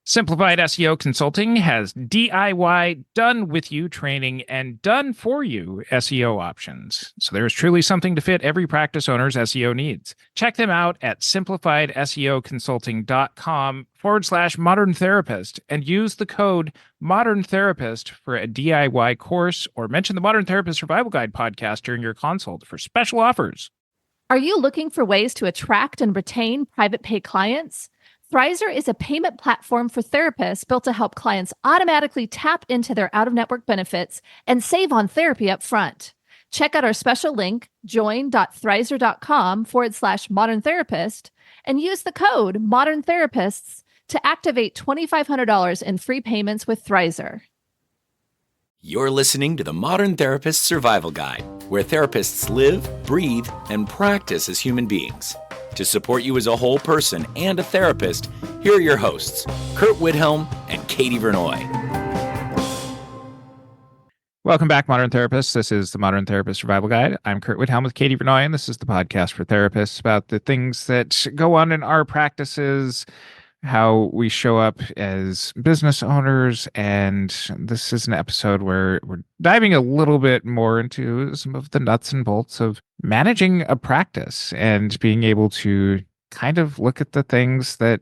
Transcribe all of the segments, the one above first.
Simplified SEO Consulting has DIY done with you training and done for you SEO options. So there is truly something to fit every practice owner's SEO needs. Check them out at simplifiedseoconsulting.com/modern therapist and use the code modern therapist for a DIY course, or mention the Modern Therapist Survival Guide podcast during your consult for special offers. Are you looking for ways to attract and retain private pay clients? Thrizer is a payment platform for therapists built to help clients automatically tap into their out-of-network benefits and save on therapy up front. Check out our special link, join.thrizer.com/modern therapist, and use the code modern therapists to activate $2,500 in free payments with Thrizer. You're listening to the Modern Therapist Survival Guide, where therapists live, breathe, and practice as human beings. To support you as a whole person and a therapist, here are your hosts, Curt and Katie Vernoy. Welcome back, Modern Therapists. This is the Modern Therapist Survival Guide. I'm Curt with Katie Vernoy, and this is the podcast for therapists about the things that go on in our practices, how we show up as business owners. And this is an episode where we're diving a little bit more into some of the nuts and bolts of managing a practice and being able to kind of look at the things that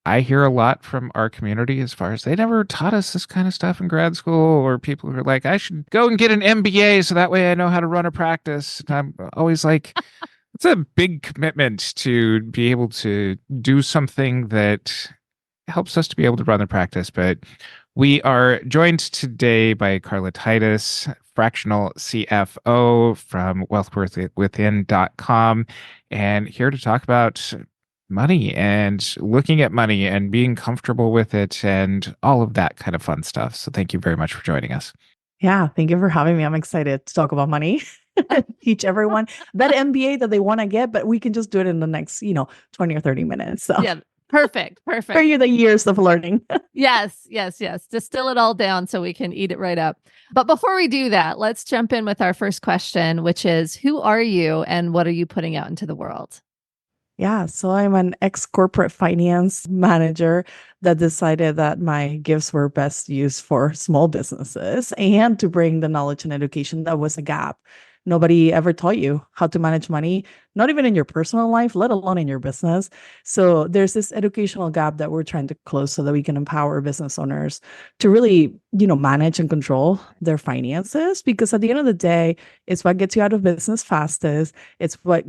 I hear a lot from our community as far as they never taught us this kind of stuff in grad school, or people who are like, I should go and get an MBA so that way I know how to run a practice. And I'm always like, it's a big commitment to be able to do something that helps us to be able to run the practice. But we are joined today by Carla Titus, Fractional CFO from wealthwithin.com, and here to talk about money and looking at money and being comfortable with it and all of that kind of fun stuff. So thank you very much for joining us. Yeah, thank you for having me. I'm excited to talk about money. Teach everyone that MBA that they want to get, but we can just do it in the next, 20 or 30 minutes. So yeah, perfect. For you, the years of learning. Yes. Distill it all down so we can eat it right up. But before we do that, let's jump in with our first question, which is, who are you and what are you putting out into the world? Yeah, so I'm an ex-corporate finance manager that decided that my gifts were best used for small businesses and to bring the knowledge and education that was a gap. Nobody ever taught you how to manage money, not even in your personal life, let alone in your business. So there's this educational gap that we're trying to close so that we can empower business owners to really, manage and control their finances. Because at the end of the day, it's what gets you out of business fastest. It's what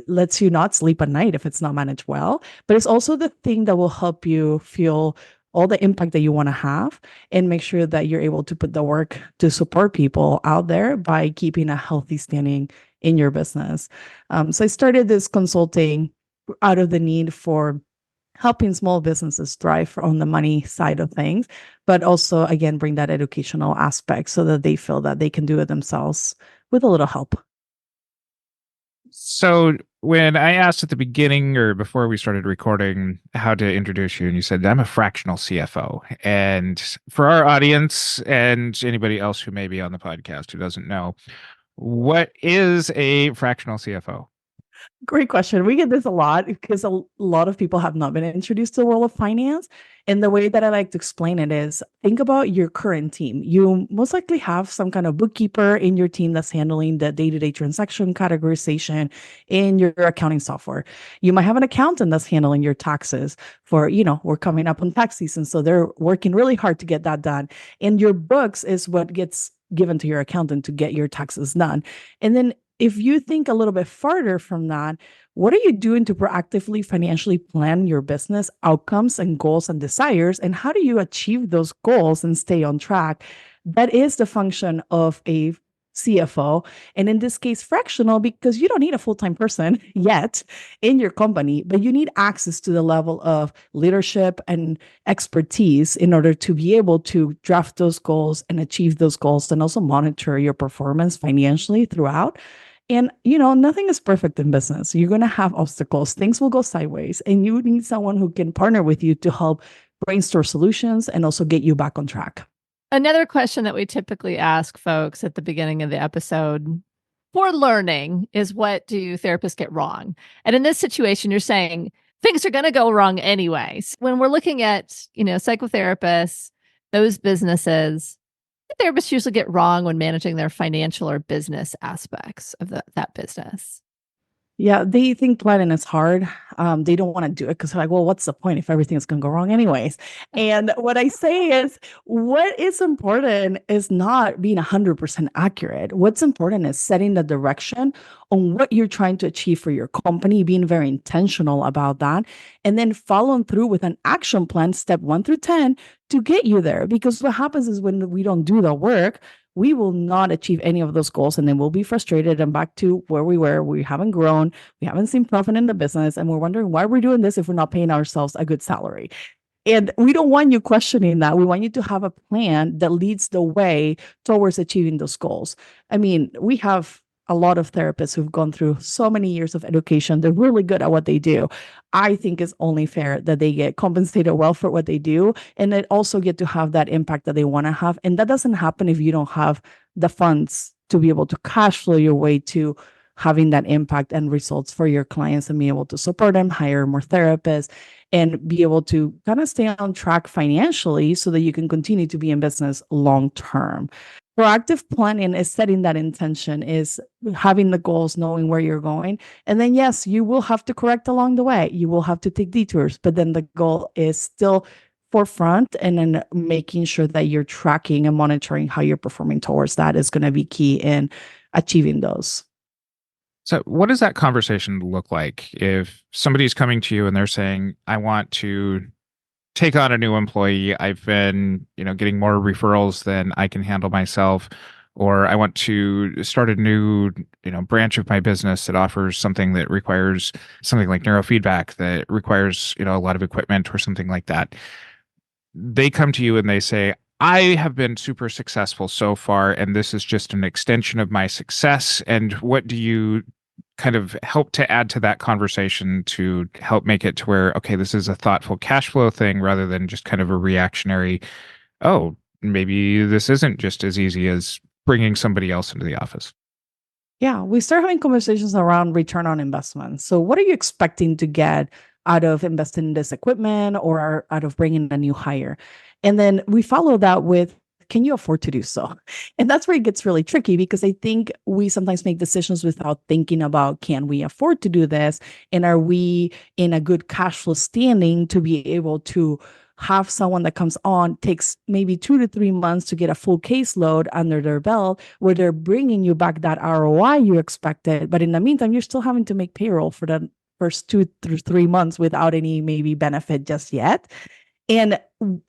lets you not sleep at night if it's not managed well. But it's also the thing that will help you feel all the impact that you want to have and make sure that you're able to put the work to support people out there by keeping a healthy standing in your business. So I started this consulting out of the need for helping small businesses thrive on the money side of things, but also, again, bring that educational aspect so that they feel that they can do it themselves with a little help. So when I asked at the beginning or before we started recording how to introduce you, and you said, I'm a fractional CFO. And for our audience and anybody else who may be on the podcast who doesn't know, what is a fractional CFO? Great question. We get this a lot because a lot of people have not been introduced to the world of finance. And the way that I like to explain it is, think about your current team. You most likely have some kind of bookkeeper in your team that's handling the day-to-day transaction categorization in your accounting software. You might have an accountant that's handling your taxes for, we're coming up on tax season. So they're working really hard to get that done. And your books is what gets given to your accountant to get your taxes done. And then if you think a little bit farther from that, what are you doing to proactively financially plan your business outcomes and goals and desires? And how do you achieve those goals and stay on track? That is the function of a CFO. And in this case, fractional, because you don't need a full-time person yet in your company, but you need access to the level of leadership and expertise in order to be able to draft those goals and achieve those goals and also monitor your performance financially throughout. And, nothing is perfect in business. You're going to have obstacles. Things will go sideways. And you need someone who can partner with you to help brainstorm solutions and also get you back on track. Another question that we typically ask folks at the beginning of the episode for learning is, what do therapists get wrong? And in this situation, you're saying things are going to go wrong anyways. When we're looking at, psychotherapists, those businesses, therapists usually get wrong when managing their financial or business aspects of that business. Yeah, they think planning is hard. They don't want to do it because they're like, well, what's the point if everything's going to go wrong anyways? And what I say is, what is important is not being 100% accurate. What's important is setting the direction on what you're trying to achieve for your company, being very intentional about that, and then following through with an action plan, step 1 through 10, to get you there. Because what happens is when we don't do the work, we will not achieve any of those goals. And then we'll be frustrated and back to where we were. We haven't grown. We haven't seen profit in the business. And we're wondering why we're doing this if we're not paying ourselves a good salary. And we don't want you questioning that. We want you to have a plan that leads the way towards achieving those goals. I mean, we have a lot of therapists who've gone through so many years of education. They're really good at what they do. I think it's only fair that they get compensated well for what they do, and they also get to have that impact that they want to have. And that doesn't happen if you don't have the funds to be able to cash flow your way to having that impact and results for your clients and be able to support them, hire more therapists, and be able to kind of stay on track financially so that you can continue to be in business long term. Proactive planning is setting that intention, is having the goals, knowing where you're going. And then, yes, you will have to correct along the way. You will have to take detours, but then the goal is still forefront, and then making sure that you're tracking and monitoring how you're performing towards that is going to be key in achieving those. So what does that conversation look like if somebody's coming to you and they're saying, I want to take on a new employee. I've been, getting more referrals than I can handle myself, or I want to start a new, branch of my business that offers something that requires something like neurofeedback, that requires, a lot of equipment or something like that. They come to you and they say, I have been super successful so far, and this is just an extension of my success. And what do you kind of help to add to that conversation to help make it to where, okay, this is a thoughtful cash flow thing rather than just kind of a reactionary, oh, maybe this isn't just as easy as bringing somebody else into the office? Yeah, we start having conversations around return on investment. So what are you expecting to get out of investing in this equipment or out of bringing a new hire? And then we follow that with, can you afford to do so? And that's where it gets really tricky, because I think we sometimes make decisions without thinking about, can we afford to do this? And are we in a good cash flow standing to be able to have someone that comes on, takes maybe 2 to 3 months to get a full caseload under their belt, where they're bringing you back that ROI you expected. But in the meantime, you're still having to make payroll for the first 2 to 3 months without any maybe benefit just yet. And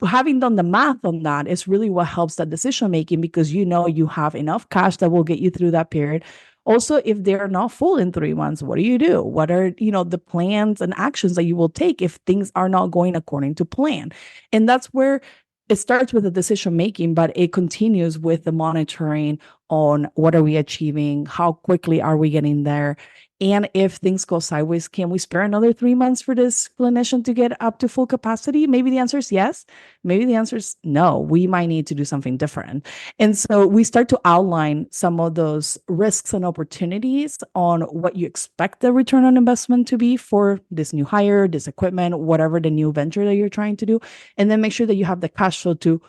having done the math on that is really what helps that decision making, because you have enough cash that will get you through that period. Also, if they're not full in 3 months, what do you do? What are, the plans and actions that you will take if things are not going according to plan? And that's where it starts with the decision making, but it continues with the monitoring on what are we achieving? How quickly are we getting there? And if things go sideways, can we spare another 3 months for this clinician to get up to full capacity? Maybe the answer is yes. Maybe the answer is no. We might need to do something different. And so we start to outline some of those risks and opportunities on what you expect the return on investment to be for this new hire, this equipment, whatever the new venture that you're trying to do. And then make sure that you have the cash flow to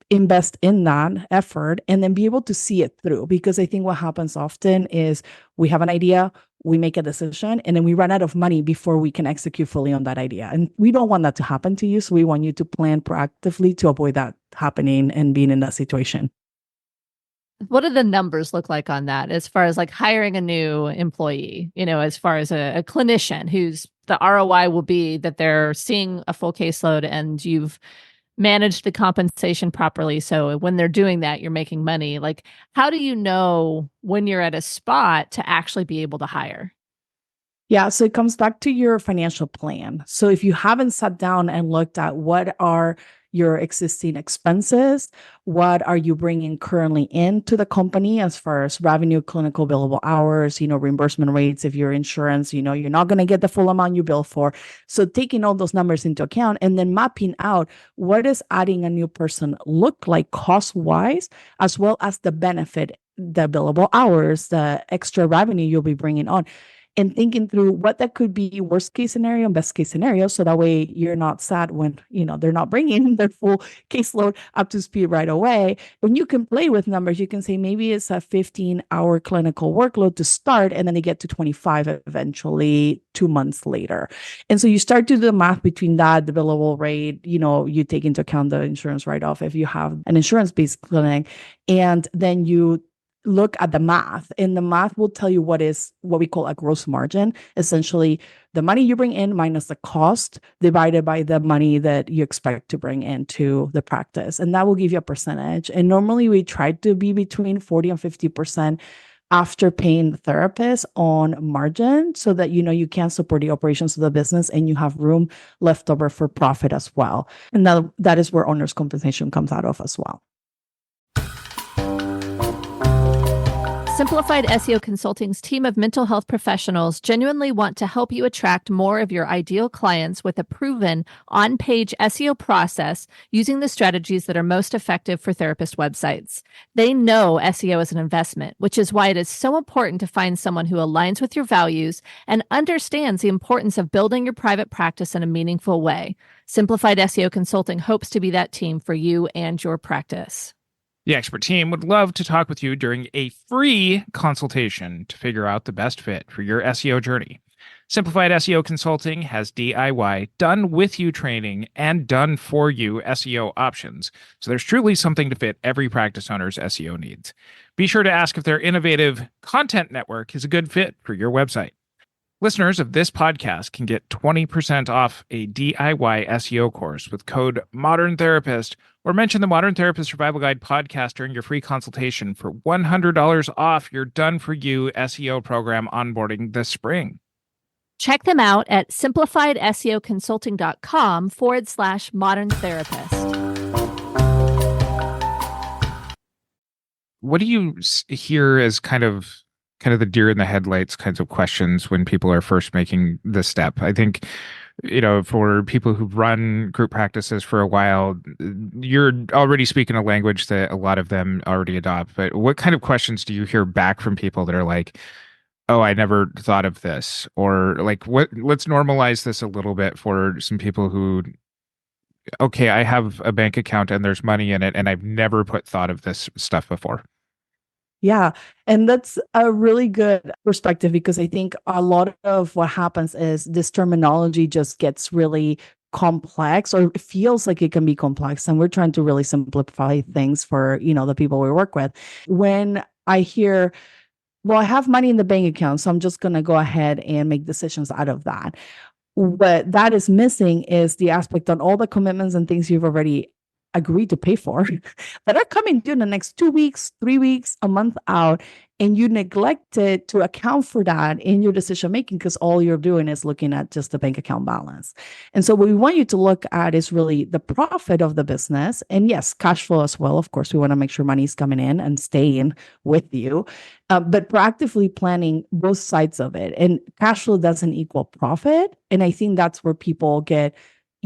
invest in that effort and then be able to see it through. Because I think what happens often is we have an idea, we make a decision, and then we run out of money before we can execute fully on that idea. And we don't want that to happen to you. So we want you to plan proactively to avoid that happening and being in that situation. What do the numbers look like on that as far as like hiring a new employee, as far as a clinician who's the ROI will be that they're seeing a full caseload and you've manage the compensation properly. So when they're doing that, you're making money. Like, how do you know when you're at a spot to actually be able to hire? Yeah, so it comes back to your financial plan. So if you haven't sat down and looked at what are your existing expenses, what are you bringing currently into the company as far as revenue, clinical billable hours, reimbursement rates, if you're insurance, you're not going to get the full amount you bill for. So taking all those numbers into account and then mapping out what does adding a new person look like cost-wise, as well as the benefit, the billable hours, the extra revenue you'll be bringing on. and thinking through what that could be worst case scenario and best case scenario. So that way you're not sad when, they're not bringing their full caseload up to speed right away. When you can play with numbers, you can say maybe it's a 15-hour clinical workload to start, and then they get to 25 eventually 2 months later. And so you start to do the math between that, the billable rate, you take into account the insurance write-off if you have an insurance-based clinic, and then you look at the math, and the math will tell you what we call a gross margin, essentially the money you bring in minus the cost divided by the money that you expect to bring into the practice. And that will give you a percentage. And normally we try to be between 40 and 50% after paying the therapist on margin, so that you can support the operations of the business and you have room left over for profit as well. And that is where owner's compensation comes out of as well. Simplified SEO Consulting's team of mental health professionals genuinely want to help you attract more of your ideal clients with a proven on-page SEO process using the strategies that are most effective for therapist websites. They know SEO is an investment, which is why it is so important to find someone who aligns with your values and understands the importance of building your private practice in a meaningful way. Simplified SEO Consulting hopes to be that team for you and your practice. The expert team would love to talk with you during a free consultation to figure out the best fit for your SEO journey. Simplified SEO Consulting has DIY, done with you training and done for you SEO options. So there's truly something to fit every practice owner's SEO needs. Be sure to ask if their innovative content network is a good fit for your website. Listeners of this podcast can get 20% off a DIY SEO course with code Modern Therapist, or mention the Modern Therapist Survival Guide podcast during your free consultation for $100 off your done-for-you SEO program onboarding this spring. Check them out at simplifiedseoconsulting.com/modern therapist. What do you hear as kind of the deer in the headlights kinds of questions when people are first making this step? I think, for people who've run group practices for a while, you're already speaking a language that a lot of them already adopt. But what kind of questions do you hear back from people that are like, oh, I never thought of this? Or like, let's normalize this a little bit for some people who, okay, I have a bank account and there's money in it, and I've never put thought of this stuff before. Yeah. And that's a really good perspective, because I think a lot of what happens is this terminology just gets really complex, or it feels like it can be complex. And we're trying to really simplify things for, the people we work with. When I hear, well, I have money in the bank account, so I'm just going to go ahead and make decisions out of that. What that is missing is the aspect on all the commitments and things you've already agreed to pay for that are coming due in the next 2 weeks, 3 weeks, a month out, and you neglected to account for that in your decision making, because all you're doing is looking at just the bank account balance. And so what we want you to look at is really the profit of the business, and yes, cash flow as well. Of course, we want to make sure money's coming in and staying with you, but proactively planning both sides of it. And cash flow doesn't equal profit. And I think that's where people get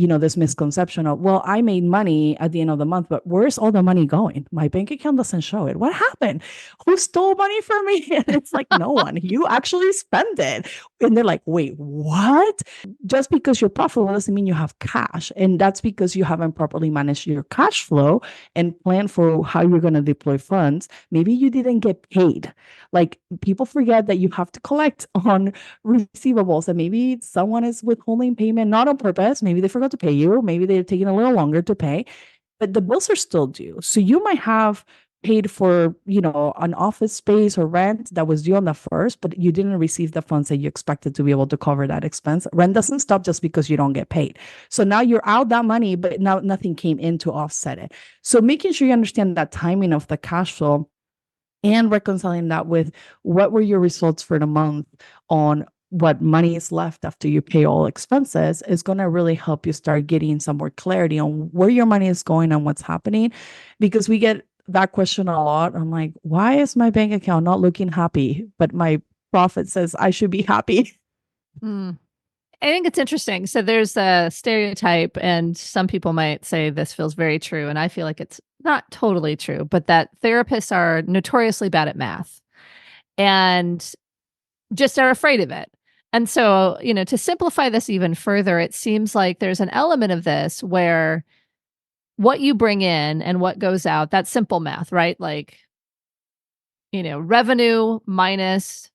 this misconception of, well, I made money at the end of the month, but where's all the money going? My bank account doesn't show it. What happened? Who stole money from me? And it's like, no one. You actually spent it. And they're like, wait, what? Just because you're profitable doesn't mean you have cash. And that's because you haven't properly managed your cash flow and planned for how you're going to deploy funds. Maybe you didn't get paid. Like, people forget that you have to collect on receivables, and maybe someone is withholding payment, not on purpose. Maybe they forgot to pay you. Maybe they're taking a little longer to pay, but the bills are still due. So you might have paid for, an office space or rent that was due on the 1st, but you didn't receive the funds that you expected to be able to cover that expense. Rent doesn't stop just because you don't get paid. So now you're out that money, but now nothing came in to offset it. So making sure you understand that timing of the cash flow and reconciling that with what were your results for the month on what money is left after you pay all expenses is going to really help you start getting some more clarity on where your money is going and what's happening. Because we get that question a lot. I'm like, why is my bank account not looking happy, but my profit says I should be happy? I think it's interesting. So there's a stereotype, and some people might say this feels very true, and I feel like it's not totally true, but that therapists are notoriously bad at math and just are afraid of it. And so, to simplify this even further, it seems like there's an element of this where what you bring in and what goes out, that's simple math, right? Like, revenue minus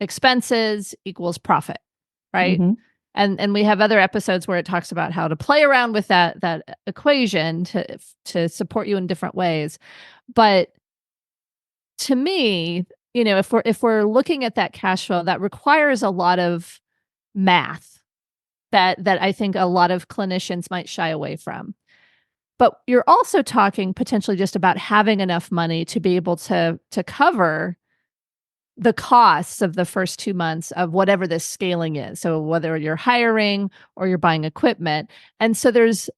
expenses equals profit, right? Mhm. And we have other episodes where it talks about how to play around with that equation to support you in different ways. But to me, if we're looking at that cash flow, that requires a lot of math that I think a lot of clinicians might shy away from. But you're also talking potentially just about having enough money to be able to cover the costs of the first 2 months of whatever this scaling is. So whether you're hiring or you're buying equipment. And so there's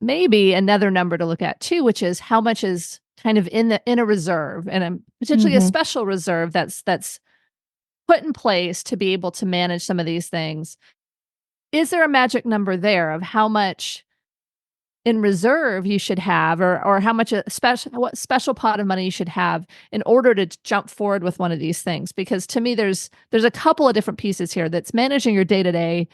maybe another number to look at too, which is how much is kind of in a reserve, and potentially a Mhm. special reserve that's put in place to be able to manage some of these things. Is there a magic number there of how much in reserve you should have, or how much what special pot of money you should have in order to jump forward with one of these things? Because to me, there's a couple of different pieces here that's managing your day-to-day,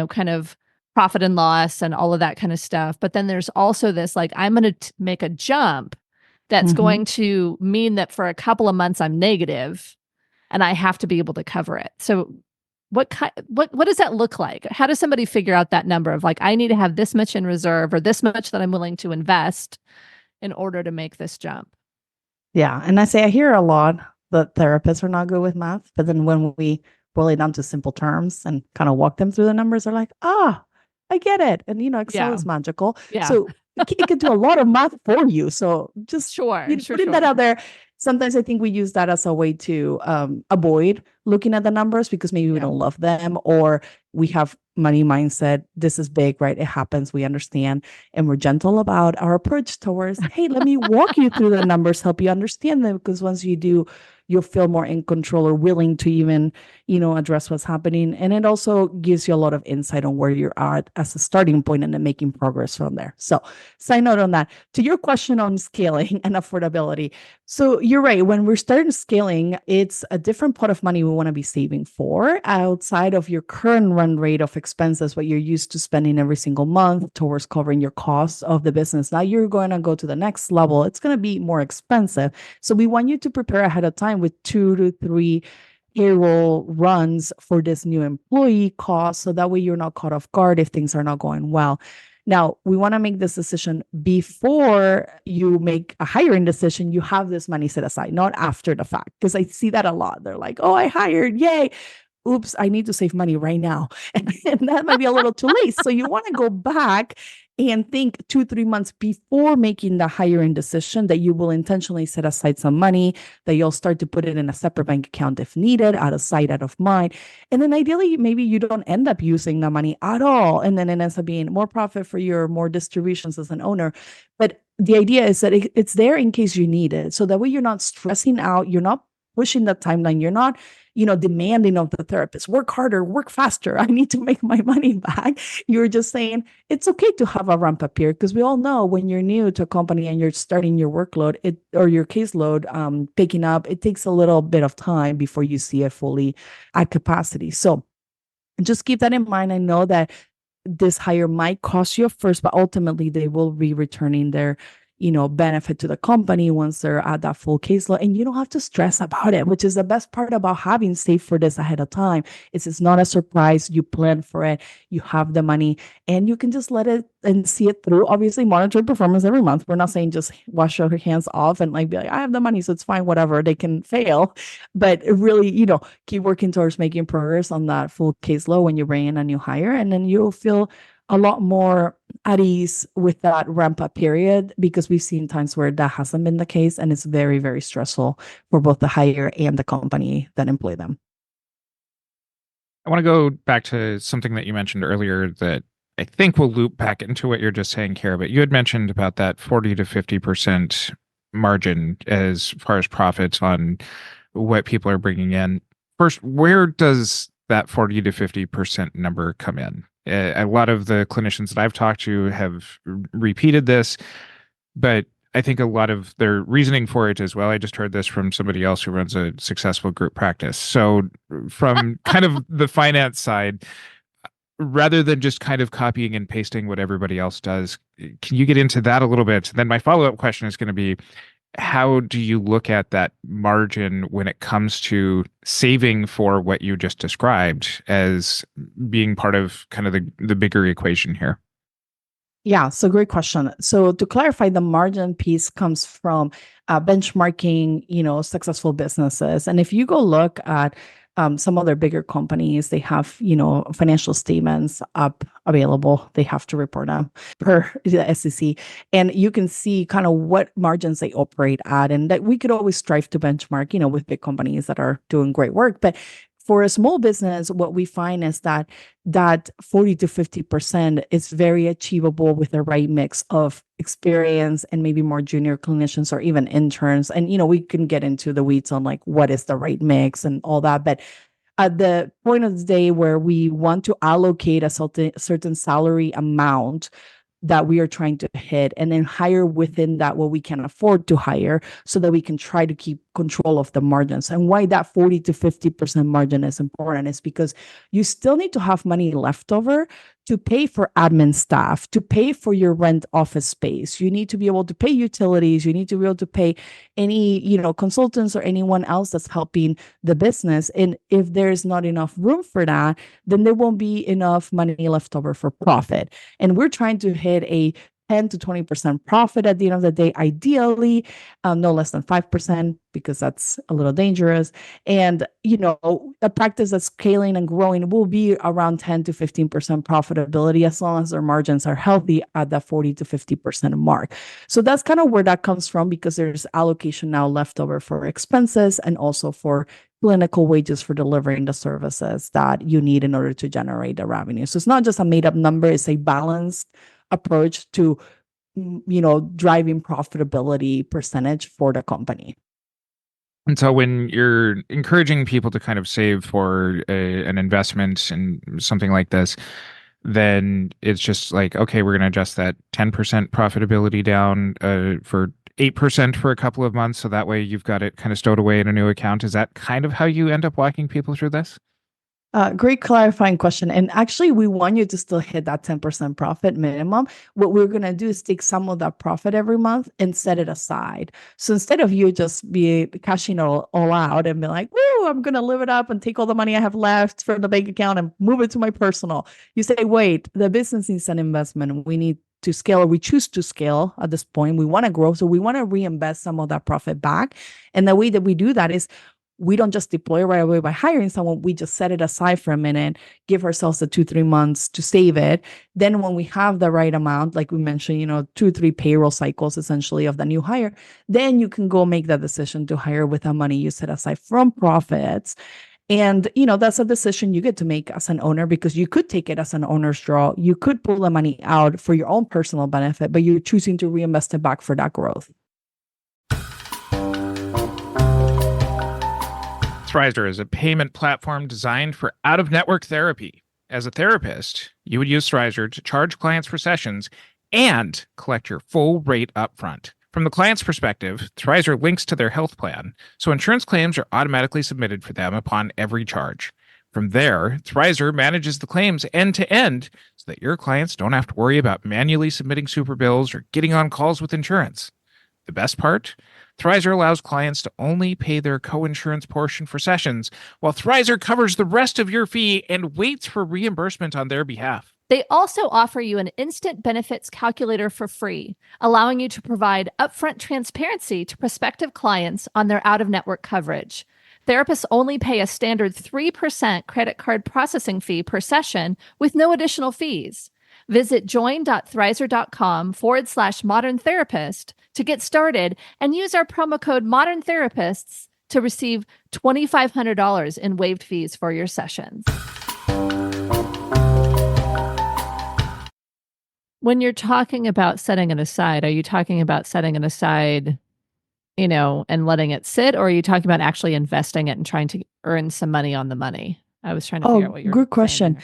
kind of profit and loss and all of that kind of stuff. But then there's also this, like, I'm going to make a jump that's Mhm. going to mean that for a couple of months I'm negative and I have to be able to cover it. So what does that look like? How does somebody figure out that number of, like, I need to have this much in reserve or this much that I'm willing to invest in order to make this jump? Yeah, and I hear a lot that therapists are not good with math, but then when we boil it down to simple terms and kind of walk them through the numbers, they're like, "Ah, I get it." And Excel Yeah. is magical. Yeah. So it can do a lot of math for you. So just Sure. putting that out there. Sometimes I think we use that as a way to avoid looking at the numbers because maybe we Yeah. don't love them, or we have money mindset. This is big, right? It happens. We understand. And we're gentle about our approach towards, hey, let me walk you through the numbers, help you understand them. Because once you do, you'll feel more in control or willing to even, address what's happening. And it also gives you a lot of insight on where you're at as a starting point and then making progress from there. So, side note on that. To your question on scaling and affordability. So you're right. When we're starting scaling, it's a different pot of money we want to be saving for outside of your current run rate of expenses, what you're used to spending every single month towards covering your costs of the business. Now you're going to go to the next level. It's going to be more expensive. So we want you to prepare ahead of time with 2 to 3 payroll runs for this new employee cost. So that way you're not caught off guard if things are not going well. Now, we want to make this decision before you make a hiring decision. You have this money set aside, not after the fact, because I see that a lot. They're like, oh, I hired, yay. Oops, I need to save money right now. And that might be a little too late. So you want to go back and think 2-3 months before making the hiring decision that you will intentionally set aside some money, that you'll start to put it in a separate bank account if needed, out of sight, out of mind. And then ideally, maybe you don't end up using the money at all. And then it ends up being more profit for you or more distributions as an owner. But the idea is that it's there in case you need it. So that way you're not stressing out, you're not pushing the timeline, you're not demanding of the therapist, work harder, work faster. I need to make my money back. You're just saying it's okay to have a ramp up period because we all know when you're new to a company and you're starting your workload or your caseload picking up, it takes a little bit of time before you see it fully at capacity. So just keep that in mind. I know that this hire might cost you at first, but ultimately they will be returning their benefit to the company once they're at that full caseload. And you don't have to stress about it, which is the best part about having saved for this ahead of time. It's not a surprise. You plan for it, you have the money, and you can just let it and see it through. Obviously, monitor performance every month. We're not saying just wash your hands off and be like, I have the money, so it's fine, whatever. They can fail. But really, keep working towards making progress on that full caseload when you bring in a new hire. And then you'll feel a lot more at ease with that ramp up period, because we've seen times where that hasn't been the case, and it's very, very stressful for both the hire and the company that employ them. I want to go back to something that you mentioned earlier that I think will loop back into what you're just saying, Kara. But you had mentioned about that 40 to 50% margin as far as profits on what people are bringing in. First, where does that 40 to 50% number come in? A lot of the clinicians that I've talked to have repeated this, but I think a lot of their reasoning for it as well. I just heard this from somebody else who runs a successful group practice. So from kind of the finance side, rather than just kind of copying and pasting what everybody else does, can you get into that a little bit? Then my follow-up question is going to be, how do you look at that margin when it comes to saving for what you just described as being part of kind of the bigger equation here? Yeah, so great question. So to clarify, the margin piece comes from benchmarking, successful businesses. And if you go look at some other bigger companies, they have, financial statements up available. They have to report them per the SEC. And you can see kind of what margins they operate at. And that we could always strive to benchmark, with big companies that are doing great work. But for a small business, what we find is that 40 to 50% is very achievable with the right mix of experience and maybe more junior clinicians or even interns. And, we can get into the weeds on like what is the right mix and all that. But at the point of the day where we want to allocate a certain salary amount that we are trying to hit, and then hire within that what we can afford to hire so that we can try to keep control of the margins. And why that 40 to 50% margin is important is because you still need to have money left over to pay for admin staff, to pay for your rent office space. You need to be able to pay utilities. You need to be able to pay any, consultants or anyone else that's helping the business. And if there's not enough room for that, then there won't be enough money left over for profit. And we're trying to hit a 10 to 20% profit at the end of the day, ideally, no less than 5%, because that's a little dangerous. And, a practice that's scaling and growing will be around 10 to 15% profitability as long as their margins are healthy at that 40 to 50% mark. So that's kind of where that comes from, because there's allocation now left over for expenses and also for clinical wages for delivering the services that you need in order to generate the revenue. So it's not just a made up number, it's a balanced approach to driving profitability percentage for the company. And so when you're encouraging people to kind of save for an investment in something like this, then it's just like, okay, we're going to adjust that 10% profitability down for 8% for a couple of months, so that way you've got it kind of stowed away in a new account. Is that kind of how you end up walking people through this? Great clarifying question. And actually, we want you to still hit that 10% profit minimum. What we're going to do is take some of that profit every month and set it aside. So instead of you just be cashing all out and be like, woo, I'm going to live it up and take all the money I have left from the bank account and move it to my personal. You say, wait, the business needs an investment. We need to scale, or we choose to scale at this point. We want to grow. So we want to reinvest some of that profit back. And the way that we do that is we don't just deploy right away by hiring someone. We just set it aside for a minute, give ourselves the 2-3 months to save it. Then when we have the right amount, like we mentioned, 2-3 payroll cycles essentially of the new hire, then you can go make that decision to hire with the money you set aside from profits. And, that's a decision you get to make as an owner, because you could take it as an owner's draw. You could pull the money out for your own personal benefit, but you're choosing to reinvest it back for that growth. Thrizer is a payment platform designed for out-of-network therapy. As a therapist, you would use Thrizer to charge clients for sessions and collect your full rate upfront. From the client's perspective, Thrizer links to their health plan, so insurance claims are automatically submitted for them upon every charge. From there, Thrizer manages the claims end-to-end so that your clients don't have to worry about manually submitting super bills or getting on calls with insurance. The best part? Thrizer allows clients to only pay their co-insurance portion for sessions, while Thrizer covers the rest of your fee and waits for reimbursement on their behalf. They also offer you an instant benefits calculator for free, allowing you to provide upfront transparency to prospective clients on their out-of-network coverage. Therapists only pay a standard 3% credit card processing fee per session with no additional fees. Visit join.thrizer.com/modern therapist to get started and use our promo code Modern Therapists to receive $2,500 in waived fees for your sessions. When you're talking about setting it aside, are you talking about setting it aside, and letting it sit, or are you talking about actually investing it and trying to earn some money on the money? I was trying to figure out what you're good question. saying there.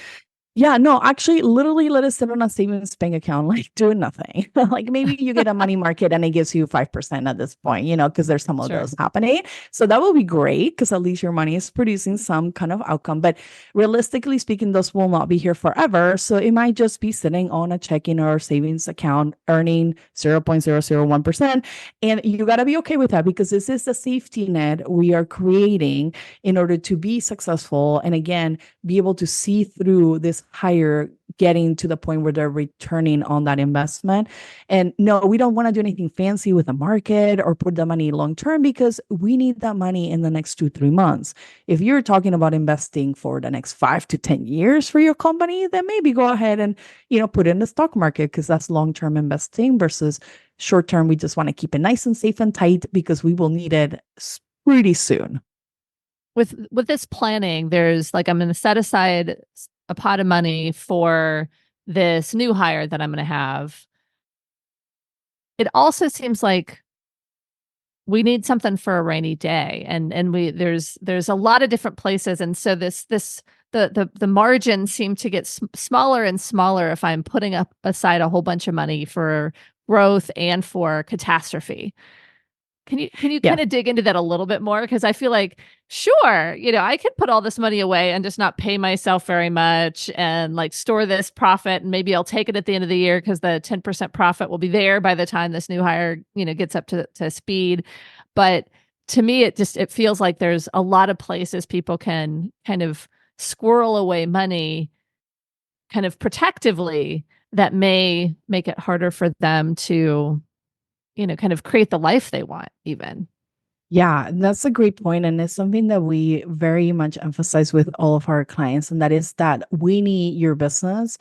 Yeah, no, actually, literally let us sit on a savings bank account, like doing nothing. Like maybe you get a money market and it gives you 5% at this point, because there's some of Sure. those happening. So that will be great because at least your money is producing some kind of outcome. But realistically speaking, those will not be here forever. So it might just be sitting on a checking or savings account earning 0.001%. And you got to be okay with that because this is the safety net we are creating in order to be successful. And again, be able to see through this higher getting to the point where they're returning on that investment. And no, we don't want to do anything fancy with the market or put the money long term because we need that money in the next 2-3 months. If you're talking about investing for the next 5 to 10 years for your company, then maybe go ahead and put it in the stock market because that's long term investing versus short term. We just want to keep it nice and safe and tight because we will need it pretty soon. With this planning, there's like, I'm going to set aside a pot of money for this new hire that I'm going to have. It also seems like we need something for a rainy day, and there's a lot of different places, and so the margins seem to get smaller and smaller if I'm putting up aside a whole bunch of money for growth and for catastrophe. Can you kind of dig into that a little bit more? Because I feel like, sure, I could put all this money away and just not pay myself very much and like store this profit, and maybe I'll take it at the end of the year because the 10% profit will be there by the time this new hire, gets up to speed. But to me, it feels like there's a lot of places people can kind of squirrel away money kind of protectively that may make it harder for them to kind of create the life they want even. Yeah, that's a great point. And it's something that we very much emphasize with all of our clients. And that is that we need your business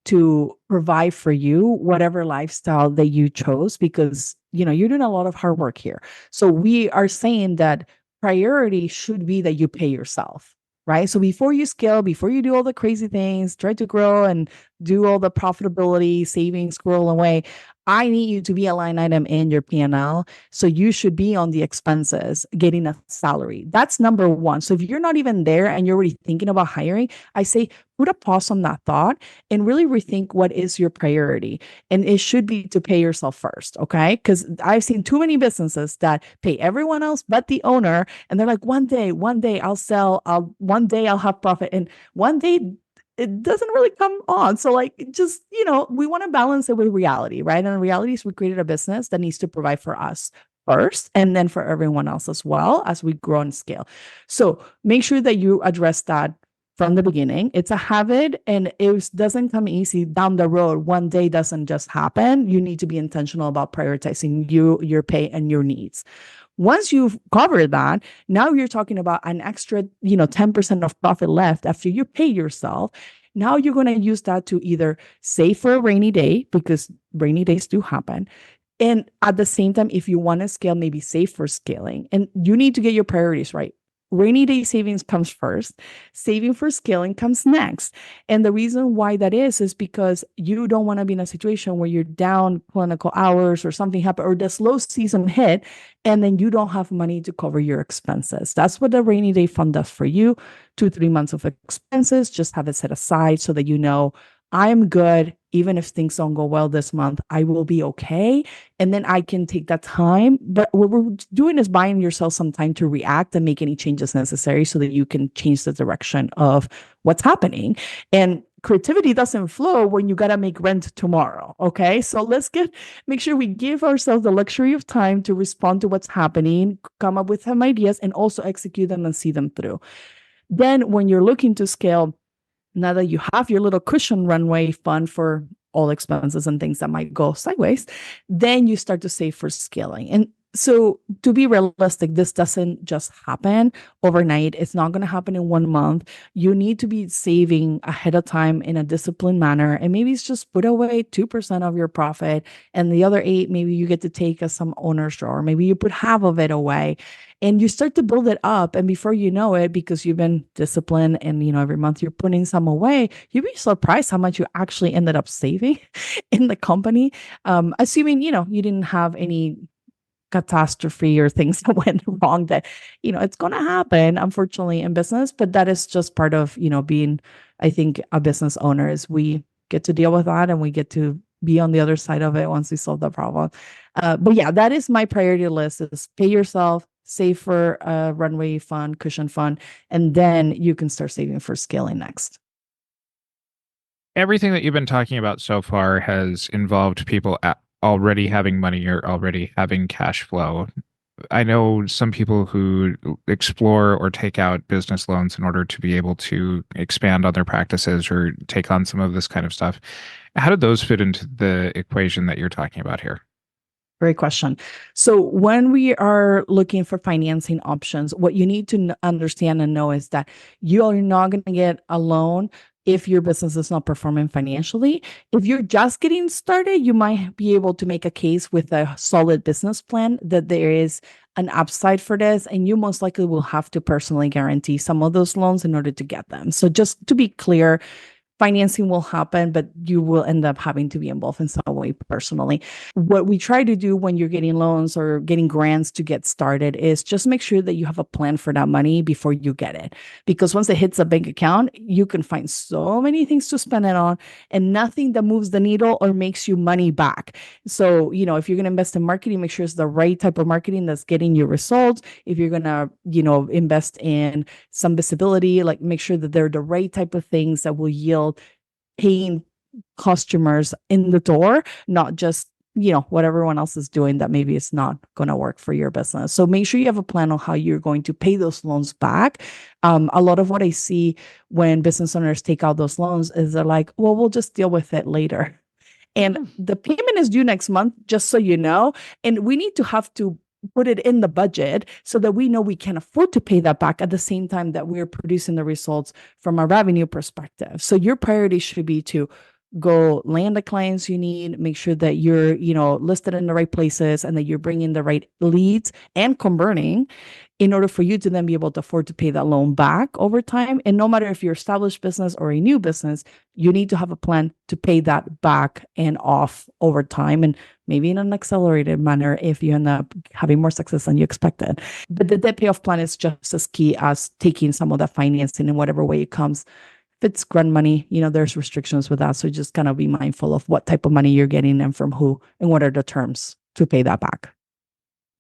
to provide for you whatever lifestyle that you chose because, you're doing a lot of hard work here. So we are saying that priority should be that you pay yourself. Right. So before you scale, before you do all the crazy things, try to grow and do all the profitability, savings, squirrel away, I need you to be a line item in your P&L. So you should be on the expenses, getting a salary. That's number one. So if you're not even there and you're already thinking about hiring, I say put a pause on that thought and really rethink what is your priority. And it should be to pay yourself first. Okay. Because I've seen too many businesses that pay everyone else but the owner. And they're like, one day I'll sell, one day I'll have profit. And one day it doesn't really come on. So like, just, we want to balance it with reality, right? And reality is we created a business that needs to provide for us first and then for everyone else as well as we grow and scale. So make sure that you address that from the beginning. It's a habit and it doesn't come easy down the road. One day doesn't just happen. You need to be intentional about prioritizing your pay and your needs. Once you've covered that, now you're talking about an extra, 10% of profit left after you pay yourself. Now you're going to use that to either save for a rainy day because rainy days do happen. And at the same time, if you want to scale, maybe save for scaling. And you need to get your priorities right. Rainy day savings comes first. Saving for scaling comes next. And the reason why that is because you don't want to be in a situation where you're down clinical hours or something happened or the slow season hit, and then you don't have money to cover your expenses. That's what the rainy day fund does for you. 2-3 months of expenses, just have it set aside so that I'm good. Even if things don't go well this month, I will be okay. And then I can take that time. But what we're doing is buying yourself some time to react and make any changes necessary so that you can change the direction of what's happening. And creativity doesn't flow when you got to make rent tomorrow. Okay. So let's make sure we give ourselves the luxury of time to respond to what's happening, come up with some ideas, and also execute them and see them through. Then when you're looking to scale, now that you have your little cushion runway fund for all expenses and things that might go sideways, then you start to save for scaling. And so to be realistic, this doesn't just happen overnight. It's not going to happen in 1 month. You need to be saving ahead of time in a disciplined manner. And maybe it's just put away 2% of your profit and the other 8, maybe you get to take as some owner's drawer. Maybe you put half of it away and you start to build it up. And before you know it, because you've been disciplined and, every month you're putting some away, you'll be surprised how much you actually ended up saving in the company. Assuming, you didn't have any catastrophe or things that went wrong that, it's going to happen, unfortunately, in business. But that is just part of, being I think a business owner is we get to deal with that and we get to be on the other side of it once we solve the problem. But yeah, that is my priority list is pay yourself, save for a runway fund, cushion fund, and then you can start saving for scaling next. Everything that you've been talking about so far has involved people already having money or already having cash flow. I know some people who explore or take out business loans in order to be able to expand on their practices or take on some of this kind of stuff. How did those fit into the equation that you're talking about here? Great question. So when we are looking for financing options, what you need to understand and know is that you are not going to get a loan if your business is not performing financially. If you're just getting started, you might be able to make a case with a solid business plan that there is an upside for this, and you most likely will have to personally guarantee some of those loans in order to get them. So just to be clear, financing will happen, but you will end up having to be involved in some way personally. What we try to do when you're getting loans or getting grants to get started is just make sure that you have a plan for that money before you get it. Because once it hits a bank account, you can find so many things to spend it on and nothing that moves the needle or makes you money back. So, if you're going to invest in marketing, make sure it's the right type of marketing that's getting you results. If you're going to, invest in some visibility, like make sure that they're the right type of things that will yield paying customers in the door, not just what everyone else is doing that maybe it's not going to work for your business. So make sure you have a plan on how you're going to pay those loans back. A lot of what I see when business owners take out those loans is they're like, well, we'll just deal with it later. And the payment is due next month, just so you know. And we need to have to put it in the budget so that we know we can afford to pay that back at the same time that we're producing the results from a revenue perspective. So your priority should be to go land the clients you need, make sure that you're, listed in the right places and that you're bringing the right leads and converting in order for you to then be able to afford to pay that loan back over time. And no matter if you're established business or a new business, you need to have a plan to pay that back and off over time, and maybe in an accelerated manner if you end up having more success than you expected. But the debt payoff plan is just as key as taking some of that financing in whatever way it comes. If it's grant money, there's restrictions with that. So just kind of be mindful of what type of money you're getting and from who and what are the terms to pay that back.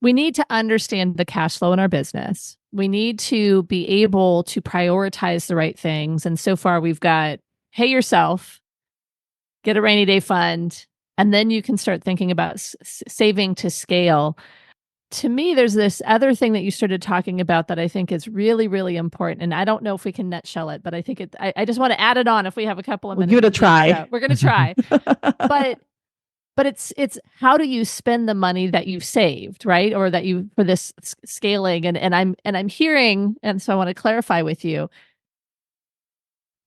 We need to understand the cash flow in our business. We need to be able to prioritize the right things. And so far we've got pay yourself, get a rainy day fund, and then you can start thinking about saving to scale. To me, there's this other thing that you started talking about that I think is really, really important. And I don't know if we can nutshell it, but I think I just want to add it on if we have a couple of minutes. We'll give it a try. We're going to try. But it's how do you spend the money that you've saved, right? Or that you for this scaling. And I'm hearing, and so I want to clarify with you,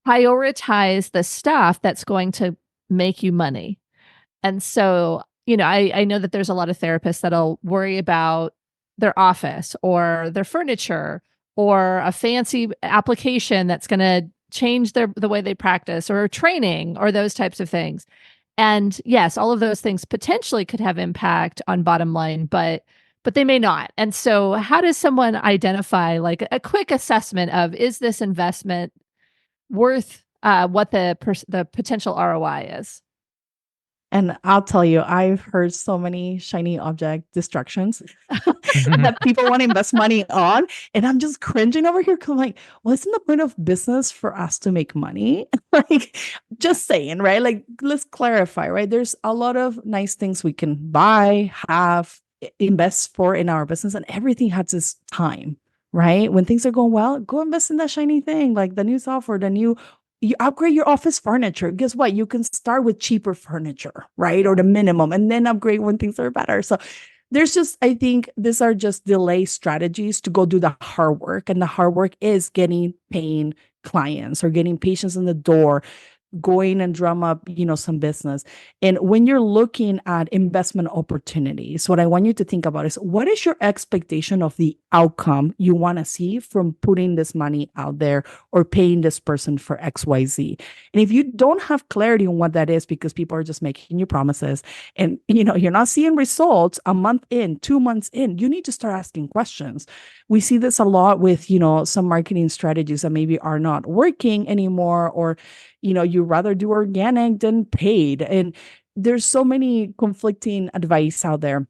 prioritize the stuff that's going to make you money. And so, I know that there's a lot of therapists that'll worry about their office or their furniture or a fancy application that's going to change the way they practice, or training, or those types of things. And yes, all of those things potentially could have impact on bottom line, but they may not. And so how does someone identify, like, a quick assessment of, is this investment worth what the potential ROI is? And I'll tell you, I've heard so many shiny object distractions that people want to invest money on. And I'm just cringing over here. I'm like, well, isn't the point of business for us to make money? Like, just saying, right? Like, let's clarify, right? There's a lot of nice things we can buy, have, invest for in our business, and everything has its time, right? When things are going well, go invest in that shiny thing, like the new software, you upgrade your office furniture. Guess what? You can start with cheaper furniture, right? Or the minimum, and then upgrade when things are better. So I think these are just delay strategies to go do the hard work. And the hard work is paying clients or getting patients in the door, going and drum up, some business. And when you're looking at investment opportunities, what I want you to think about is, what is your expectation of the outcome you want to see from putting this money out there or paying this person for XYZ? And if you don't have clarity on what that is, because people are just making you promises and, you're not seeing results a month in, 2 months in, you need to start asking questions. We see this a lot with, some marketing strategies that maybe are not working anymore, or you rather do organic than paid. And there's so many conflicting advice out there.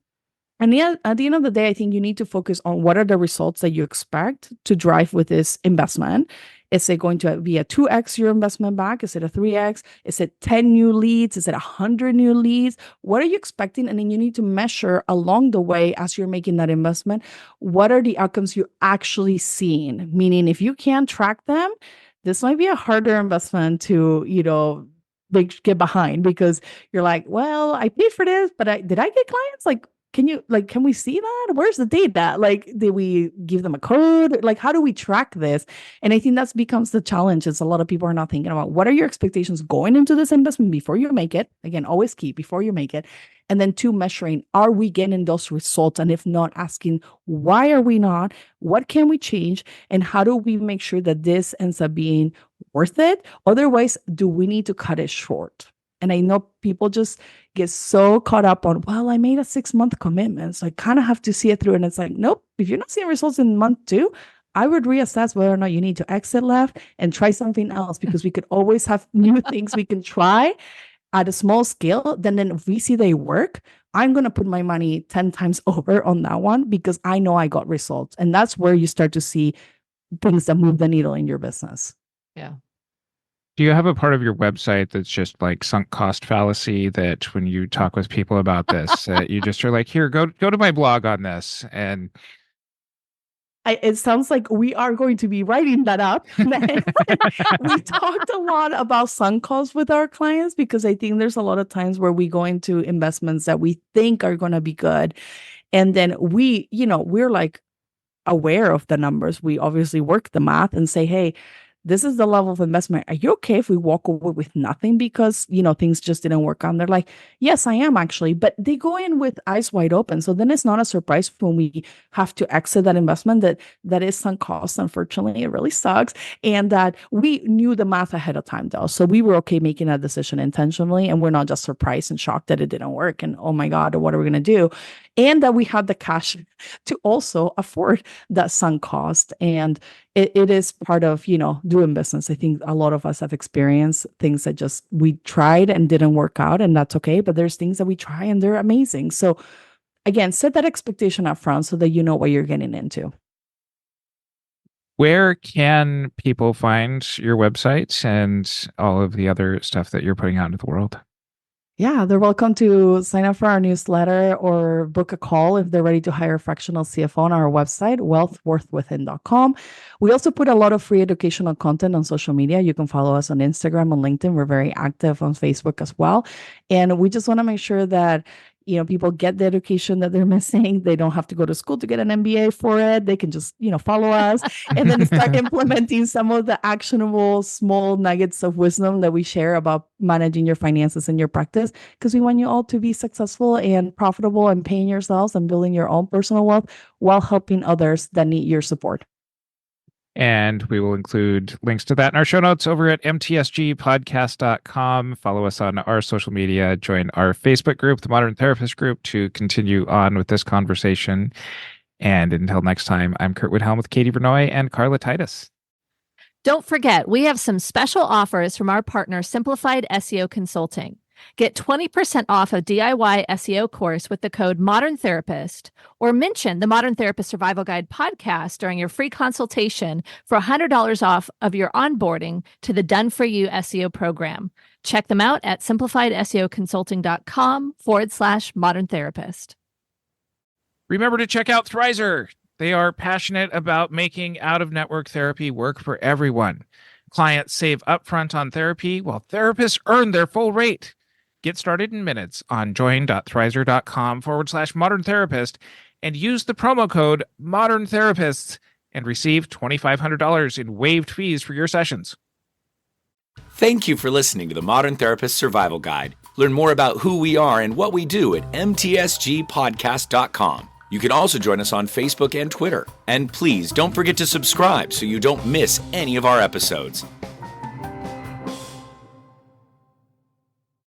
And yeah, at the end of the day, I think you need to focus on what are the results that you expect to drive with this investment. Is it going to be a 2x your investment back? Is it a 3x? Is it 10 new leads? Is it 100 new leads? What are you expecting? And then you need to measure along the way as you're making that investment, what are the outcomes you're actually seeing? Meaning, if you can't track them, this might be a harder investment to, like, get behind, because you're like, well, I paid for this, but did I get clients? Like, can we see that? Where's the data? Like, did we give them a code? Like, how do we track this? And I think that becomes the challenge, is a lot of people are not thinking about what are your expectations going into this investment before you make it. Again, always key, before you make it. And then 2, measuring, are we getting those results? And if not, asking, why are we not? What can we change? And how do we make sure that this ends up being worth it? Otherwise, do we need to cut it short? And I know people just get so caught up on, well, I made a 6-month commitment, so I kind of have to see it through. And it's like, nope, if you're not seeing results in month 2, I would reassess whether or not you need to exit left and try something else, because we could always have new things we can try at a small scale. Then if we see they work, I'm going to put my money 10 times over on that one, because I know I got results. And that's where you start to see things that move the needle in your business. Yeah. Do you have a part of your website that's just like sunk cost fallacy, that when you talk with people about this, you just are like, here, go to my blog on this? And it sounds like we are going to be writing that up. We talked a lot about sunk costs with our clients, because I think there's a lot of times where we go into investments that we think are going to be good. And then we're like aware of the numbers. We obviously work the math and say, hey, this is the level of investment. Are you okay if we walk away with nothing because, things just didn't work out? And they're like, yes, I am actually. But they go in with eyes wide open. So then it's not a surprise when we have to exit that investment that is sunk cost. Unfortunately, it really sucks. And that we knew the math ahead of time, though. So we were okay making that decision intentionally. And we're not just surprised and shocked that it didn't work. And oh my God, what are we going to do? And that we had the cash to also afford that sunk cost. And it is part of, doing business. I think a lot of us have experienced things that just we tried and didn't work out, and that's okay. But there's things that we try and they're amazing. So again, set that expectation up front so that you know what you're getting into. Where can people find your website and all of the other stuff that you're putting out into the world? Yeah, they're welcome to sign up for our newsletter or book a call if they're ready to hire a fractional CFO on our website, wealthworthwithin.com. We also put a lot of free educational content on social media. You can follow us on Instagram, on LinkedIn. We're very active on Facebook as well. And we just want to make sure that people get the education that they're missing. They don't have to go to school to get an MBA for it. They can just, follow us and then start implementing some of the actionable small nuggets of wisdom that we share about managing your finances and your practice, because we want you all to be successful and profitable and paying yourselves and building your own personal wealth while helping others that need your support. And we will include links to that in our show notes over at mtsgpodcast.com. Follow us on our social media. Join our Facebook group, the Modern Therapist Group, to continue on with this conversation. And until next time, I'm Curt Wilhelm with Katie Vernoy and Carla Titus. Don't forget, we have some special offers from our partner, Simplified SEO Consulting. Get 20% off a DIY SEO course with the code Modern Therapist, or mention the Modern Therapist Survival Guide podcast during your free consultation for $100 off of your onboarding to the Done For You SEO program. Check them out at simplifiedseoconsulting.com/modern therapist. Remember to check out Thrizer. They are passionate about making out-of-network therapy work for everyone. Clients save upfront on therapy while therapists earn their full rate. Get started in minutes on join.thrizer.com/modern therapist and use the promo code Modern Therapists and receive $2,500 in waived fees for your sessions. Thank you for listening to the Modern Therapist Survival Guide. Learn more about who we are and what we do at mtsgpodcast.com. You can also join us on Facebook and Twitter. And please don't forget to subscribe so you don't miss any of our episodes.